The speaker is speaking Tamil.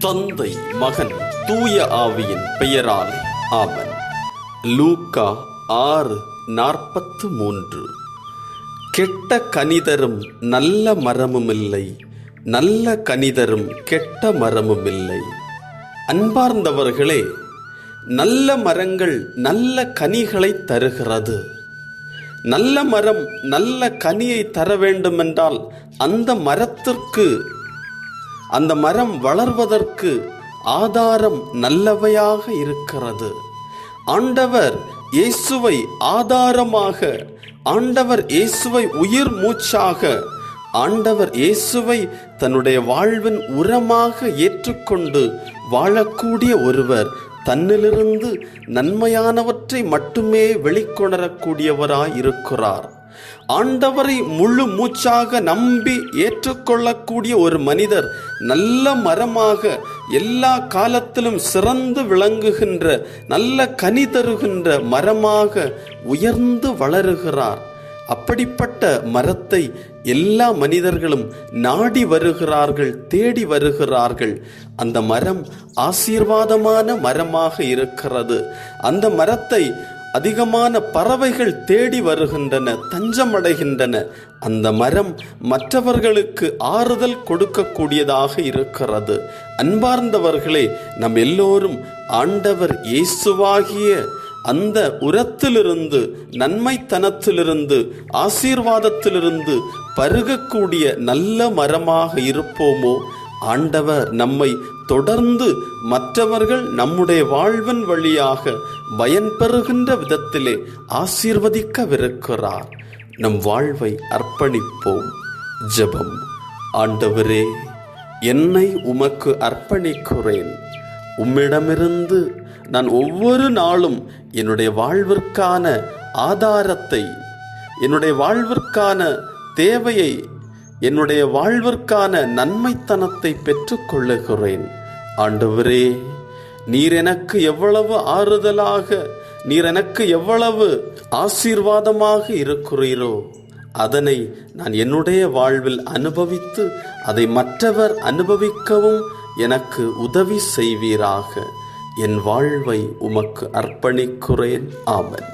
தந்தை, மகன், தூய ஆவியின் பெயராலே ஆமென். லூக்கா 6:43. கெட்ட கனிதரும் நல்ல மரமுமில்லை, நல்ல கனிதரும் கெட்ட மரமுமில்லை. அன்பார்ந்தவர்களே, நல்ல மரங்கள் நல்ல கனிகளை தருகிறது. நல்ல மரம் நல்ல கனியை தர வேண்டுமென்றால் அந்த மரம் வளர்வதற்கு ஆதாரம் நல்லவையாக இருக்கிறது. ஆண்டவர் இயேசுவை ஆதாரமாக, ஆண்டவர் இயேசுவை உயிர் மூச்சாக, ஆண்டவர் இயேசுவை தன்னுடைய வாழ்வின் உரமாக ஏற்றுக்கொண்டு வாழக்கூடிய ஒருவர் தன்னிலிருந்து நன்மையானவற்றை மட்டுமே வெளிக்கொணரக்கூடியவராய் இருக்கிறார். ஆண்டவரை முழு மூச்சாக நம்பி ஏற்றுக்கொள்ளக்கூடிய ஒரு மனிதர் நல்ல மரமாக, எல்லா காலத்திலும் சிறந்து விளங்குகின்ற, நல்ல கனி தருகின்ற மரமாக உயர்ந்து வளருகிறார். அப்படிப்பட்ட மரத்தை எல்லா மனிதர்களும் நாடி வருகிறார்கள், தேடி வருகிறார்கள். அந்த மரம் ஆசீர்வாதமான மரமாக இருக்கிறது. அந்த மரத்தை அதிகமான பறவைகள் தேடி வருகின்றன, தஞ்சமடைகின்றன. அந்த மரம் மற்றவர்களுக்கு ஆறுதல் கொடுக்கக்கூடியதாக இருக்கிறது. அன்பார்ந்தவர்களே, நம் எல்லோரும் ஆண்டவர் இயேசுவாகிய அந்த உரத்திலிருந்து, நன்மைத்தனத்திலிருந்து, ஆசீர்வாதத்திலிருந்து பருகக்கூடிய நல்ல மரமாக இருப்போமோ? ஆண்டவர் நம்மை தொடர்ந்து மற்றவர்கள் நம்முடைய வாழ்வின் வழியாக பயன்பெறுகின்ற விதத்திலே ஆசீர்வதிக்கவிருக்கிறார். நம் வாழ்வை அர்ப்பணிப்போம். ஜெபம். ஆண்டவரே, என்னை உமக்கு அர்ப்பணிக்கிறேன். உம்மிடமிருந்து நான் ஒவ்வொரு நாளும் என்னுடைய வாழ்விற்கான ஆதாரத்தை, என்னுடைய வாழ்விற்கான தேவையை, என்னுடைய வாழ்விற்கான நன்மைத்தனத்தை பெற்றுக்கொள்ளுகிறேன். ஆண்டவரே, நீர் எனக்கு எவ்வளவு ஆறுதலாக, நீர் எனக்கு எவ்வளவு ஆசீர்வாதமாக இருக்கிறீரோ, அதனை நான் என்னுடைய வாழ்வில் அனுபவித்து அதை மற்றவர் அனுபவிக்கவும் எனக்கு உதவி செய்வீராக. என் வாழ்வை உமக்கு அர்ப்பணிக்கிறேன். ஆமென்.